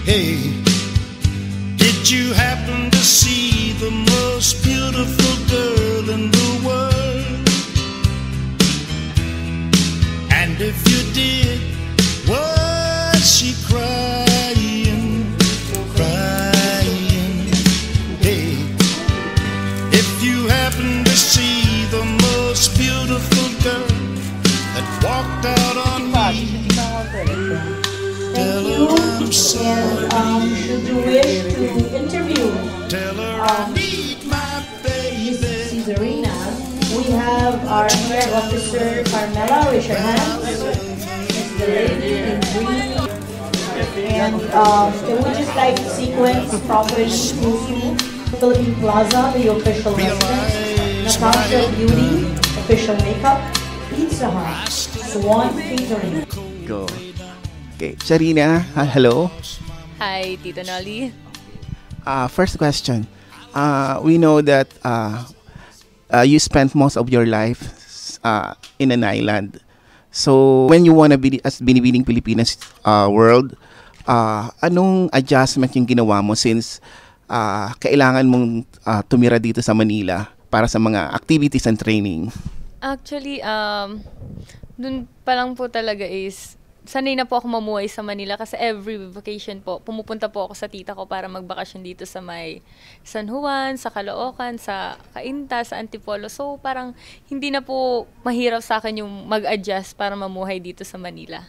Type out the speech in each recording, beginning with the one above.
Hey, did you happen to see the most beautiful girl in the world? And if you did, was she crying, crying? Hey, if you happen to see the most beautiful girl that walked out on me, Thank you. And should you wish to interview tell her I need my Miss baby. Cesarina, we have our hair officer, Carmela. Raise your hands. She's the lady in green. And can we just like sequence properly to Philippine Plaza, the official residence, Natasha Beauty, official makeup, Pizza Hut, Swan Catering. Go. Okay, Sharina, hello. Hi, Tita Nolly. First question. We know that you spent most of your life in an island. So, when you wanna be as Binibining Pilipinas world, anong adjustment yung ginawa mo since kailangan mong tumira dito sa Manila para sa mga activities and training? Actually, dun pa lang po talaga is, sanay na po ako mamuhay sa Manila kasi every vacation po, pumupunta po ako sa tita ko para magbakasyon dito sa may San Juan, sa Caloocan, sa Cainta, sa Antipolo. So, parang hindi na po mahirap sa akin yung mag-adjust para mamuhay dito sa Manila.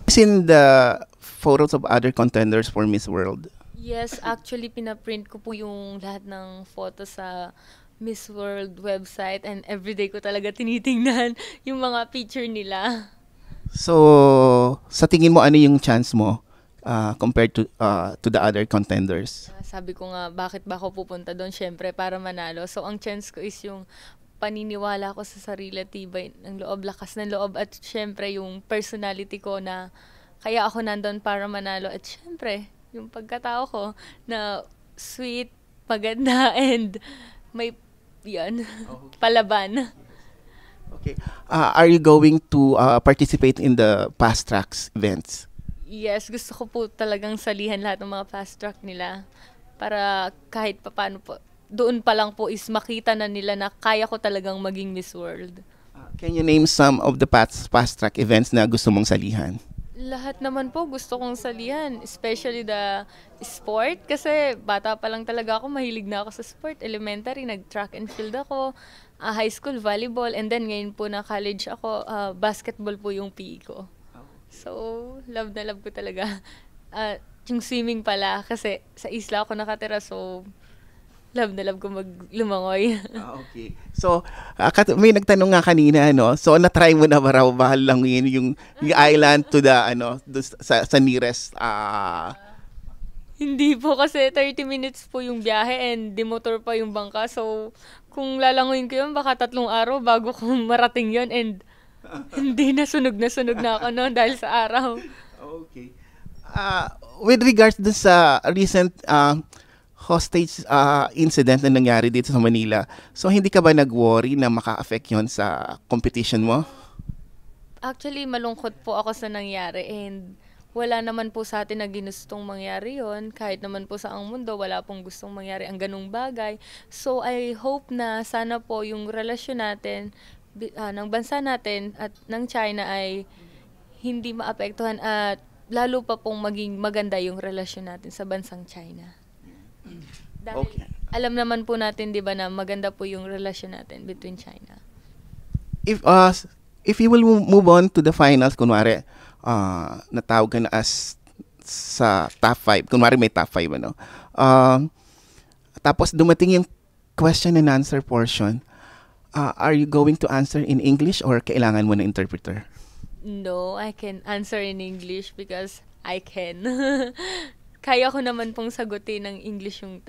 Seen the photos of other contenders for Miss World? Yes, actually, pinaprint ko po yung lahat ng photo sa Miss World website and everyday ko talaga tinitingnan yung mga picture nila. So, sa tingin mo, ano yung chance mo compared to the other contenders? Sabi ko nga, bakit ba ako pupunta doon? Syempre, para manalo. So, ang chance ko is yung paniniwala ko sa sarili, tibay ng loob, lakas ng loob, at syempre, yung personality ko na kaya ako nandun para manalo. At syempre, yung pagkatao ko na sweet, maganda, and may, yan, palaban. Okay. Are you going to participate in the fast tracks events? Yes, gusto ko po talagang salihan lahat ng mga fast track nila para kahit papaano po, doon pa lang po is makita na nila na kaya ko talagang maging Miss World. Can you name some of the fast track events na gusto mong salihan? Lahat naman po gusto kong salihan, especially the sport kasi bata pa lang talaga ako, mahilig na ako sa sport. Elementary, nag-track and field ako, high school, volleyball, and then ngayon po na college ako, basketball po yung PE ko. So, love na love ko talaga. Yung swimming pala, kasi sa isla ako nakatira, so love na love ko maglumangoy. Okay. So, may nagtanong nga kanina, no? So, na-try mo na ba raw bahal lang yung island to the, sa nearest, Hindi po kasi 30 minutes po yung biyahe and demotor pa yung bangka. So, kung lalanguin ko yun, baka 3 araw bago ko marating yun and hindi na sunog na ako noon dahil sa araw. Okay. With regards dun sa recent hostage incident na nangyari dito sa Manila, so hindi ka ba nag-worry na maka-affect yun sa competition mo? Actually, malungkot po ako sa nangyari and wala naman po sa atin na ginustong mangyari yon. Kahit naman po sa ang mundo, wala pong gustong mangyari ang ganung bagay. So, I hope na sana po yung relasyon natin, ng bansa natin at ng China ay hindi maapektuhan at lalo pa pong maging maganda yung relasyon natin sa bansang China. Dahil alam naman po natin, di ba, na maganda po yung relasyon natin between China. If you will move on to the finals, kunwari, natawag ka na as sa top 5. Kunwari may top 5, ano? Tapos dumating yung question and answer portion. Are you going to answer in English or kailangan mo ng interpreter? No, I can answer in English because I can. Kaya ko naman pong sagutin ng English yung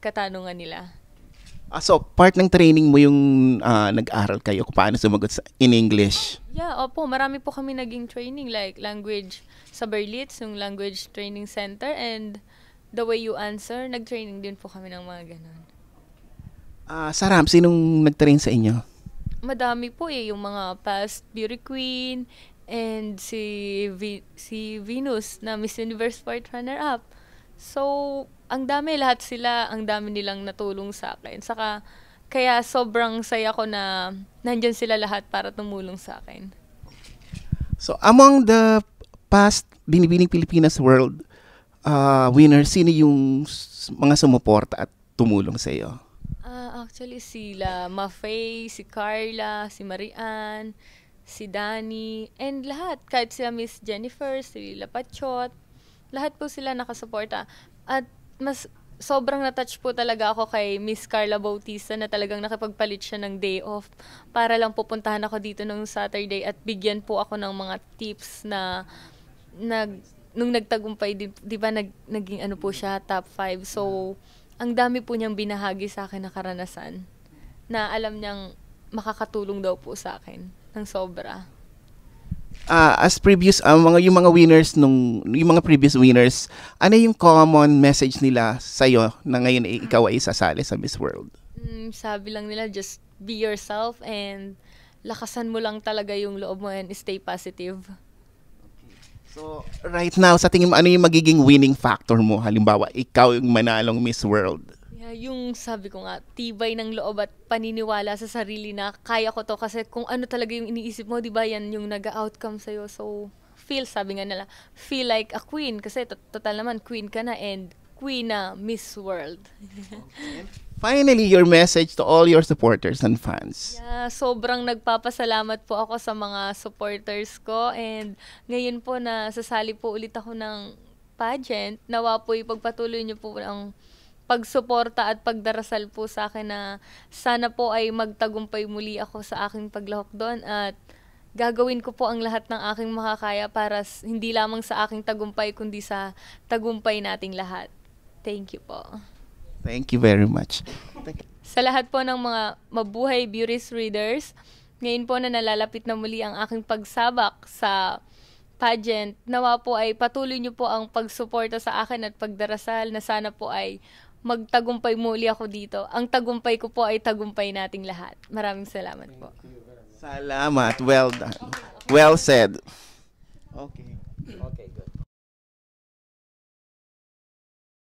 katanungan nila. So, part ng training mo yung nag-aral kayo kung paano sumagot in English? Yeah, opo. Marami po kami naging training like language sa Berlitz, yung language training center, and the way you answer, nag-training din po kami ng mga ganon. Sa Ram, sinong nag-train sa inyo? Madami po yung mga past beauty queen, and si Venus na Miss Universe Sport runner-up. So, ang dami, lahat sila, ang dami nilang natulong sa akin. Saka, kaya sobrang saya ko na nandyan sila lahat para tumulong sa akin. So, among the past Binibining Pilipinas World winners, sino yung mga sumuporta at tumulong sa iyo? Actually, sila Mafay, si Carla, si Marian, si Danny, and lahat. Kahit sila Miss Jennifer, si Lapachot, lahat po sila nakasuporta. At mas sobrang na-touch po talaga ako kay Miss Carla Bautista na talagang nakipagpalit siya ng day off para lang pupuntahan ako dito nung Saturday at bigyan po ako ng mga tips na nung nagtagumpay, di ba naging ano po siya, top 5. So, ang dami po niyang binahagi sa akin na karanasan na alam niyang makakatulong daw po sa akin ng sobra. As previous yung mga winners yung mga previous winners, ano yung common message nila sa iyo na ngayon ikaw ay sasali sa Miss World? Sabi lang nila, just be yourself and lakasan mo lang talaga yung loob mo and stay positive. So, right now, sa tingin mo, ano yung magiging winning factor mo? Halimbawa, ikaw yung manalong Miss World. Yung sabi ko nga, tibay ng loob at paniniwala sa sarili na kaya ko to kasi kung ano talaga yung iniisip mo, di ba yan yung nag-outcome sa'yo. So, sabi nga nila, feel like a queen kasi total naman queen ka na and queen na Miss World. Finally, your message to all your supporters and fans. Sobrang nagpapasalamat po ako sa mga supporters ko and ngayon po na sasali po ulit ako ng pageant, nawa po ipagpatuloy niyo po ang pagsuporta at pagdarasal po sa akin na sana po ay magtagumpay muli ako sa aking paglahok doon at gagawin ko po ang lahat ng aking makakaya para hindi lamang sa aking tagumpay kundi sa tagumpay nating lahat. Thank you po. Thank you very much. Sa lahat po ng mga mabuhay Beauties Readers, ngayon po na nalalapit na muli ang aking pagsabak sa pageant, nawa po ay patuloy niyo po ang pagsuporta sa akin at pagdarasal na sana po ay magtagumpay muli ako dito. Ang tagumpay ko po ay tagumpay nating lahat. Maraming salamat po. Salamat. Well done. Well said. Okay.